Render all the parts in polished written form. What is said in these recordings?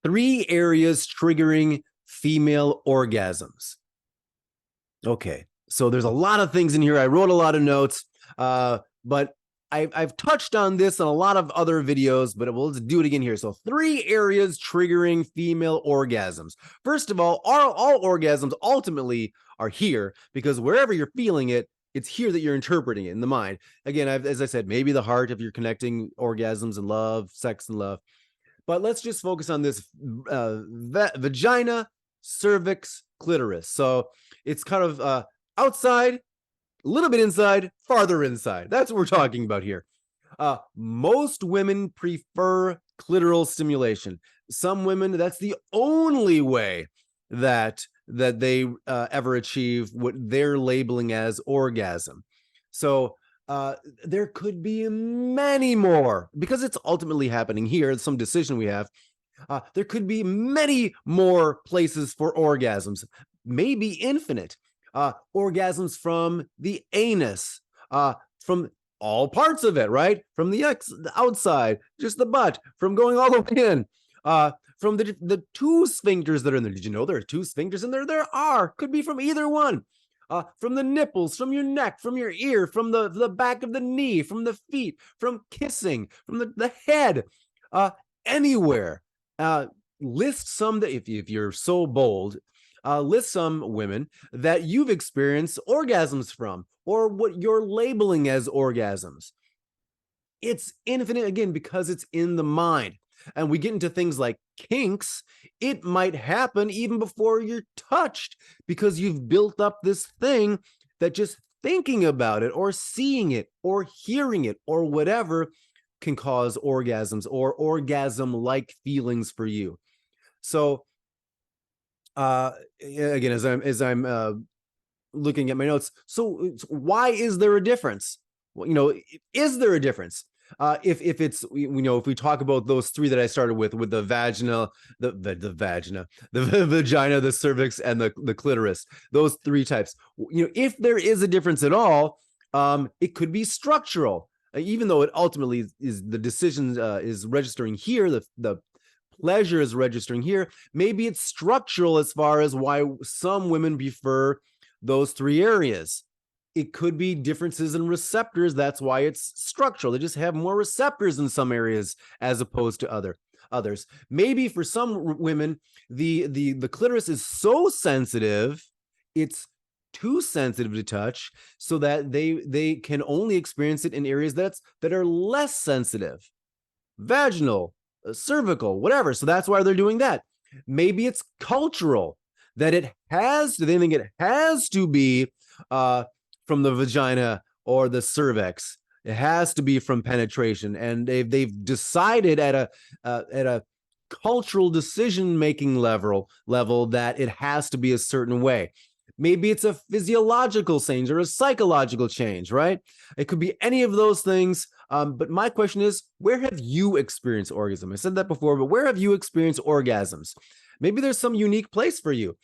3 areas triggering female orgasms. Okay, so there's a lot of things in here. I wrote a lot of notes, but I've touched on this in a lot of other videos, but let's do it again here. So 3 areas triggering female orgasms. First of all orgasms ultimately are here, because wherever you're feeling it, it's here that you're interpreting it in the mind. Again, as I said, maybe the heart if you're connecting orgasms and love, sex and love. But let's just focus on this vagina, cervix, clitoris. So it's kind of outside, a little bit inside, farther inside. That's what we're talking about here. Most women prefer clitoral stimulation. Some women, that's the only way that they ever achieve what they're labeling as orgasm. So there could be many more, because it's ultimately happening here, some decision we have. There could be many more places for orgasms, maybe infinite. Orgasms from the anus, from all parts of it, right? From the outside, just the butt, from going all the way in, from the 2 sphincters that are in there. Did you know there are 2 sphincters in there? There are. Could be from either one. From the nipples, from your neck, from your ear, from the back of the knee, from the feet, from kissing, from the head, anywhere. List some that, if you're so bold, list some women that you've experienced orgasms from, or what you're labeling as orgasms. It's infinite, again, because it's in the mind. And we get into things like kinks. It might happen even before you're touched, because you've built up this thing that just thinking about it or seeing it or hearing it or whatever can cause orgasms or orgasm-like feelings for you. So again, as I'm looking at my notes, so why is there a difference? Well, is there a difference? If it's, if we talk about those 3 that I started with the vagina, the vagina, the cervix, and the clitoris, those 3 types. If there is a difference at all, it could be structural, even though it ultimately is the decision is registering here, the pleasure is registering here. Maybe it's structural as far as why some women prefer those 3 areas. It could be differences in receptors. That's why it's structural. They just have more receptors in some areas as opposed to others. Maybe for some women, the clitoris is so sensitive, it's too sensitive to touch, so that they can only experience it in areas that are less sensitive, vaginal, cervical, whatever. So that's why they're doing that. Maybe it's cultural, that they think it has to be from the vagina or the cervix. It has to be from penetration, and they've decided at a cultural decision-making level that it has to be a certain way. Maybe it's a physiological change or a psychological change, right? It could be any of those things. But my question is, where have you experienced orgasm? I said that before, but where have you experienced orgasms? Maybe there's some unique place for you.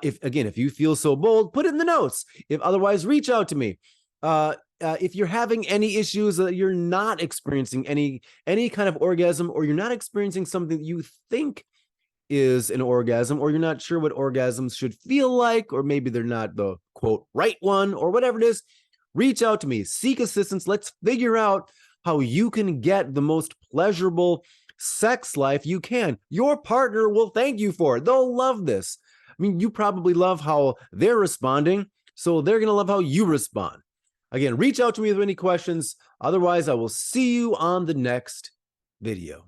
If you feel so bold, put it in the notes. If otherwise, reach out to me. If you're having any issues that you're not experiencing any kind of orgasm, or you're not experiencing something that you think is an orgasm, or you're not sure what orgasms should feel like, or maybe they're not the quote right one, or whatever it is, reach out to me, seek assistance. Let's figure out how you can get the most pleasurable sex life you can. Your partner will thank you for it. They'll love this. I mean, you probably love how they're responding, so they're going to love how you respond. Again, reach out to me with any questions. Otherwise, I will see you on the next video.